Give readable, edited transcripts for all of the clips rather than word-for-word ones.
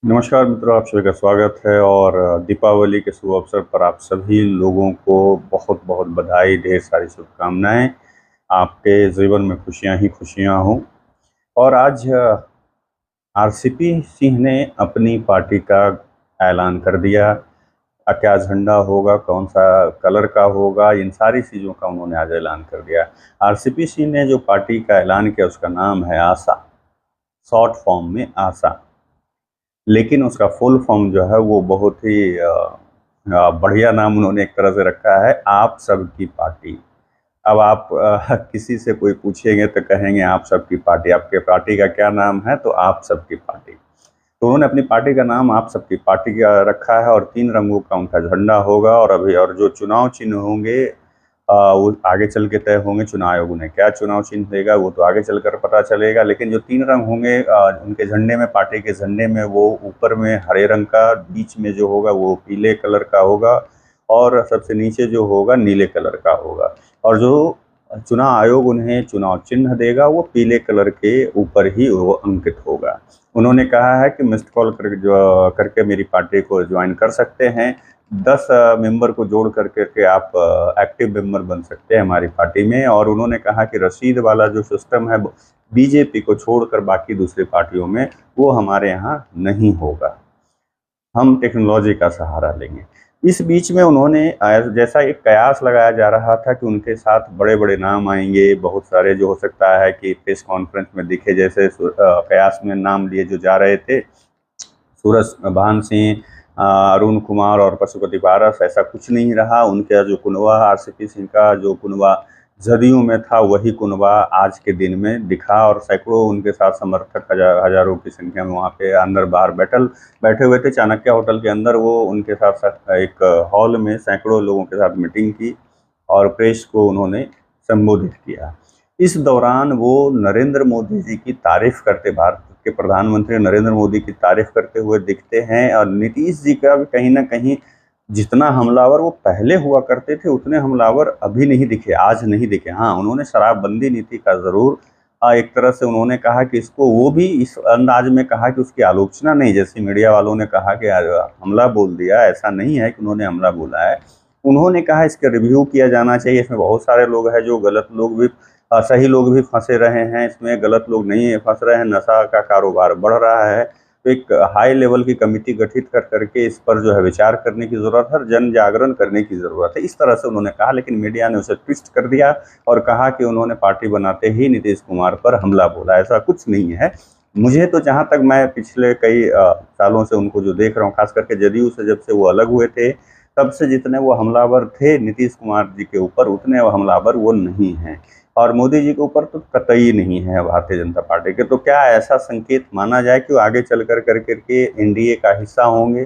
नमस्कार मित्रों, आप सभी का स्वागत है और दीपावली के शुभ अवसर पर आप सभी लोगों को बहुत बहुत बधाई, ढेर सारी शुभकामनाएं। आपके जीवन में खुशियां ही खुशियां हों। और आज आरसीपी सिंह ने अपनी पार्टी का ऐलान कर दिया। क्या झंडा होगा, कौन सा कलर का होगा, इन सारी चीज़ों का उन्होंने आज ऐलान कर दिया। आरसीपी सिंह ने जो पार्टी का ऐलान किया उसका नाम है आशा, शॉर्ट फॉर्म में आशा। लेकिन उसका फुल फॉर्म जो है वो बहुत ही बढ़िया नाम उन्होंने एक तरह से रखा है, आप सबकी पार्टी। अब आप किसी से कोई पूछेंगे तो कहेंगे आप सबकी पार्टी, आपके पार्टी का क्या नाम है, तो आप सबकी पार्टी। तो उन्होंने अपनी पार्टी का नाम आप सबकी पार्टी का रखा है और 3 रंगों का उनका झंडा होगा। और जो चुनाव चिन्ह होंगे वो आगे चल के तय होंगे। चुनाव आयोग उन्हें क्या चुनाव चिन्ह देगा वो तो आगे चलकर पता चलेगा। लेकिन जो 3 रंग होंगे उनके झंडे में, पार्टी के झंडे में, वो ऊपर में हरे रंग का, बीच में जो होगा वो पीले कलर का होगा और सबसे नीचे जो होगा नीले कलर का होगा। और जो चुनाव आयोग उन्हें चुनाव चिन्ह देगा वो पीले कलर के ऊपर ही वो अंकित होगा। उन्होंने कहा है कि मिस्ड कॉल करके मेरी पार्टी को ज्वाइन कर सकते हैं। 10 मेंबर को जोड़ करके आप एक्टिव मेंबर बन सकते हैं हमारी पार्टी में। और उन्होंने कहा कि रसीद वाला जो सिस्टम है बीजेपी को छोड़कर बाकी दूसरी पार्टियों में वो हमारे यहाँ नहीं होगा, हम टेक्नोलॉजी का सहारा लेंगे। इस बीच में उन्होंने जैसा एक कयास लगाया जा रहा था कि उनके साथ बड़े बड़े नाम आएंगे, बहुत सारे, जो हो सकता है कि प्रेस कॉन्फ्रेंस में दिखे, जैसे कयास में नाम लिए जो जा रहे थे, सूरज भान सिंह, अरुण कुमार और पशुपति पारस, ऐसा कुछ नहीं रहा। उनका जो कुनबा, आरसीपी सिंह का जो कुनबा जदयू में था, वही कुनबा आज के दिन में दिखा और सैकड़ों उनके साथ समर्थक हजारों की संख्या में वहाँ पे अंदर बाहर बैठे हुए थे। चाणक्य होटल के अंदर वो उनके साथ एक हॉल में सैकड़ों लोगों के साथ मीटिंग की और प्रेस को उन्होंने संबोधित किया। इस दौरान वो नरेंद्र मोदी जी की तारीफ करते, भारत के प्रधानमंत्री नरेंद्र मोदी की तारीफ करते हुए दिखते हैं। और नीतीश जी का भी कहीं ना कहीं, जितना हमलावर वो पहले हुआ करते थे उतने हमलावर अभी नहीं दिखे, आज नहीं दिखे। हाँ, उन्होंने शराबबंदी नीति का ज़रूर एक तरह से उन्होंने कहा कि इसको, वो भी इस अंदाज में कहा कि उसकी आलोचना नहीं, जैसे मीडिया वालों ने कहा कि हमला बोल दिया, ऐसा नहीं है कि उन्होंने हमला बोला है। उन्होंने कहा इसका रिव्यू किया जाना चाहिए, इसमें बहुत सारे लोग हैं जो गलत लोग भी, सही लोग भी फंसे रहे हैं, इसमें गलत लोग नहीं फंस रहे हैं, नशा का कारोबार बढ़ रहा है। तो एक हाई लेवल की कमेटी गठित कर करके इस पर जो है विचार करने की ज़रूरत है, जन जागरण करने की ज़रूरत है, इस तरह से उन्होंने कहा। लेकिन मीडिया ने उसे ट्विस्ट कर दिया और कहा कि उन्होंने पार्टी बनाते ही नीतीश कुमार पर हमला बोला। ऐसा कुछ नहीं है। मुझे तो, जहाँ तक मैं पिछले कई सालों से उनको जो देख रहा हूँ, खास करके जदयू से जब से वो अलग हुए थे, तब से जितने वो हमलावर थे नीतीश कुमार जी के ऊपर, उतने वो हमलावर वो नहीं हैं। और मोदी जी के ऊपर तो कतई नहीं है भारतीय जनता पार्टी के। तो क्या ऐसा संकेत माना जाए कि वो आगे चल करके एनडीए का हिस्सा होंगे?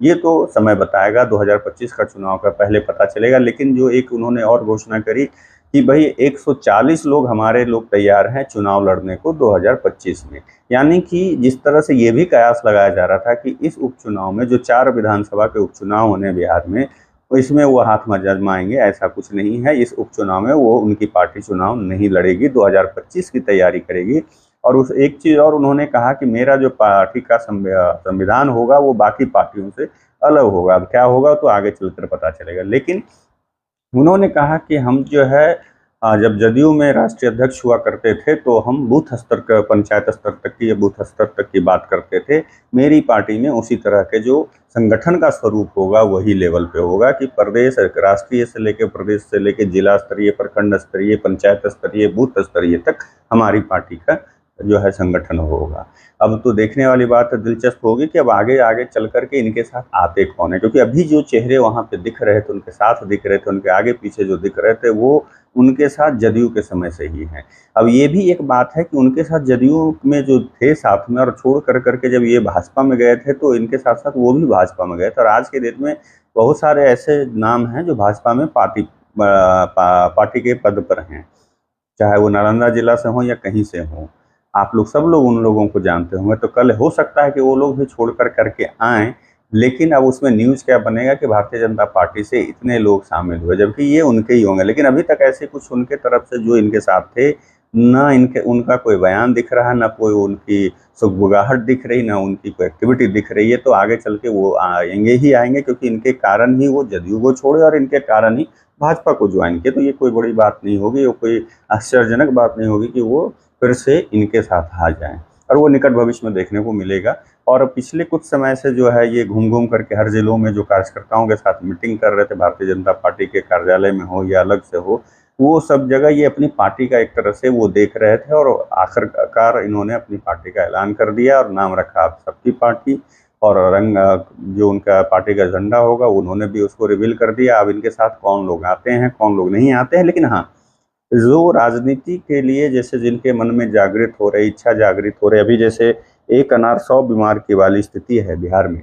ये तो समय बताएगा, 2025 का चुनाव का पहले पता चलेगा। लेकिन जो एक उन्होंने और घोषणा करी कि भाई 140 लोग, हमारे लोग तैयार हैं चुनाव लड़ने को 2025 में। यानी कि जिस तरह से ये भी कयास लगाया जा रहा था कि इस उपचुनाव में, जो 4 विधानसभा के उपचुनाव होने बिहार में, तो इसमें वो हाथ में आजमाएंगे, ऐसा कुछ नहीं है। इस उपचुनाव में वो, उनकी पार्टी चुनाव नहीं लड़ेगी, 2025 की तैयारी करेगी। और उस एक चीज़ और उन्होंने कहा कि मेरा जो पार्टी का संविधान होगा वो बाकी पार्टियों से अलग होगा। अब क्या होगा तो आगे चलकर पता चलेगा। लेकिन उन्होंने कहा कि हम जो है, जब जदयू में राष्ट्रीय अध्यक्ष हुआ करते थे तो हम बूथ स्तर का, पंचायत स्तर तक की या बूथ स्तर तक की बात करते थे। मेरी पार्टी में उसी तरह के जो संगठन का स्वरूप होगा वही लेवल पे होगा कि प्रदेश, राष्ट्रीय से लेकर प्रदेश से लेकर जिला स्तरीय, प्रखंड स्तरीय, पंचायत स्तरीय, बूथ स्तरीय तक हमारी पार्टी का जो है संगठन होगा। अब तो देखने वाली बात दिलचस्प होगी कि अब आगे आगे चल करके इनके साथ आते कौन है, क्योंकि अभी जो चेहरे वहाँ पे दिख रहे थे, उनके साथ दिख रहे थे, उनके आगे पीछे जो दिख रहे थे, वो उनके साथ जदयू के समय से ही हैं। अब ये भी एक बात है कि उनके साथ जदयू में जो थे साथ में, और छोड़ करके जब ये भाजपा में गए थे तो इनके साथ साथ वो भी भाजपा में गए थे। और आज के डेट में बहुत सारे ऐसे नाम हैं जो भाजपा में पार्टी के पद पर हैं, चाहे वो नालंदा जिला से हों या कहीं से हों। आप लोग, सब लोग उन लोगों को जानते होंगे। तो कल हो सकता है कि वो लोग भी छोड़ करके आएँ। लेकिन अब उसमें न्यूज़ क्या बनेगा कि भारतीय जनता पार्टी से इतने लोग शामिल हुए, जबकि ये उनके ही होंगे। लेकिन अभी तक ऐसे कुछ उनके तरफ से जो इनके साथ थे ना इनके उनका कोई बयान दिख रहा, ना कोई उनकी सुगबुगाहट दिख रही, ना उनकी कोई एक्टिविटी दिख रही है। तो आगे चल के वो आएंगे ही आएंगे, क्योंकि इनके कारण ही वो जदयू को छोड़े और इनके कारण ही भाजपा को ज्वाइन किए। तो ये कोई बड़ी बात नहीं होगी, वो कोई आश्चर्यजनक बात नहीं होगी कि वो फिर से इनके साथ आ जाएं, और वो निकट भविष्य में देखने को मिलेगा। और पिछले कुछ समय से जो है ये घूम घूम करके हर जिलों में जो कार्यकर्ताओं के साथ मीटिंग कर रहे थे, भारतीय जनता पार्टी के कार्यालय में हो या अलग से हो, वो सब जगह ये अपनी पार्टी का एक तरह से वो देख रहे थे। और आखिरकार इन्होंने अपनी पार्टी का ऐलान कर दिया और नाम रखा आप सबकी पार्टी, और रंग जो उनका पार्टी का झंडा होगा उन्होंने भी उसको रिवील कर दिया। अब इनके साथ कौन लोग आते हैं, कौन लोग नहीं आते हैं। लेकिन हाँ, जो राजनीति के लिए जैसे जिनके मन में जागृत हो रही, इच्छा जागृत हो रही, अभी जैसे एक अनार 100 बीमार की वाली स्थिति है बिहार में,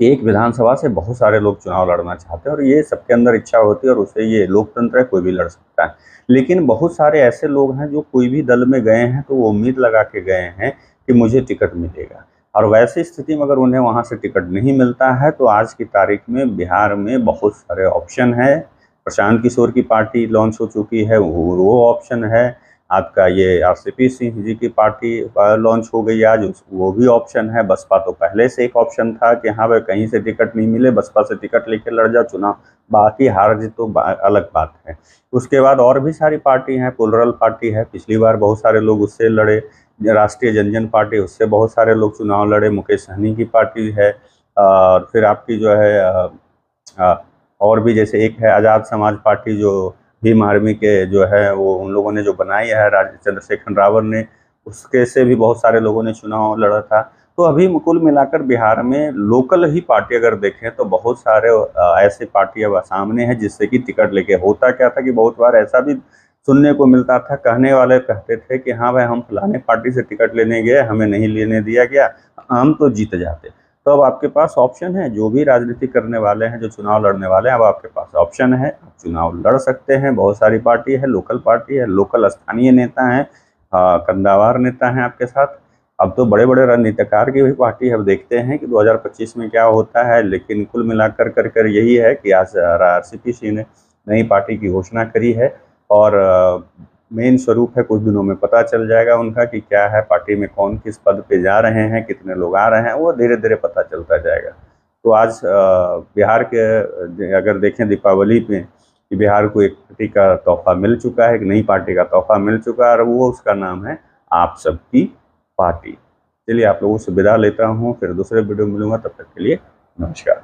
एक विधानसभा से बहुत सारे लोग चुनाव लड़ना चाहते हैं, और ये सबके अंदर इच्छा होती है, और उससे ये लोकतंत्र है, कोई भी लड़ सकता है। लेकिन बहुत सारे ऐसे लोग हैं जो कोई भी दल में गए हैं तो वो उम्मीद लगा के गए हैं कि मुझे टिकट मिलेगा, और वैसी स्थिति में अगर उन्हें वहाँ से टिकट नहीं मिलता है तो आज की तारीख में बिहार में बहुत सारे ऑप्शन है। प्रशांत किशोर की पार्टी लॉन्च हो चुकी है, वो ऑप्शन है। आपका ये आरसीपी सिंह जी की पार्टी लॉन्च हो गई आज, वो भी ऑप्शन है। बसपा तो पहले से एक ऑप्शन था कि हाँ भाई कहीं से टिकट नहीं मिले, बसपा से टिकट लेके लड़ जाओ चुनाव, बाकी हार जीत तो अलग बात है। उसके बाद और भी सारी पार्टी हैं, प्लुरल पार्टी है, पिछली बार बहुत सारे लोग उससे लड़े। राष्ट्रीय जनजन पार्टी, उससे बहुत सारे लोग चुनाव लड़े। मुकेश सहनी की पार्टी है, और फिर आपकी जो है और भी जैसे एक है आज़ाद समाज पार्टी, जो भीम आर्मी के जो है वो उन लोगों ने जो बनाई है, चंद्रशेखर रावत ने, उसके से भी बहुत सारे लोगों ने चुनाव लड़ा था। तो अभी कुल मिलाकर बिहार में लोकल ही पार्टी अगर देखें तो बहुत सारे ऐसे पार्टी अब सामने हैं जिससे कि टिकट लेके। होता क्या था कि बहुत बार ऐसा भी सुनने को मिलता था, कहने वाले कहते थे कि हाँ भाई हम फलाने पार्टी से टिकट लेने गए, हमें नहीं लेने दिया गया, हम तो जीत जाते। तो अब आपके पास ऑप्शन है, जो भी राजनीति करने वाले हैं, जो चुनाव लड़ने वाले हैं, अब आपके पास ऑप्शन है, आप चुनाव लड़ सकते हैं। बहुत सारी पार्टी है, लोकल पार्टी है, लोकल स्थानीय नेता हैं, कद्दावर नेता हैं आपके साथ। अब तो बड़े बड़े राजनीतिकार की भी पार्टी है। अब देखते हैं कि 2025 में क्या होता है। लेकिन कुल मिलाकर कर यही है कि आज आरसीपी सिंह ने नई पार्टी की घोषणा करी है, और मेन स्वरूप है कुछ दिनों में पता चल जाएगा उनका कि क्या है, पार्टी में कौन किस पद पे जा रहे हैं, कितने लोग आ रहे हैं, वो धीरे धीरे पता चलता जाएगा। तो आज बिहार के अगर देखें दीपावली पे कि बिहार को एक पार्टी का तोहफा मिल चुका है, एक नई पार्टी का तोहफा मिल चुका है, और वो उसका नाम है आप सबकी पार्टी। चलिए आप लोगों से विदा लेता हूँ, फिर दूसरे वीडियो में मिलूंगा, तब तक के लिए नमस्कार।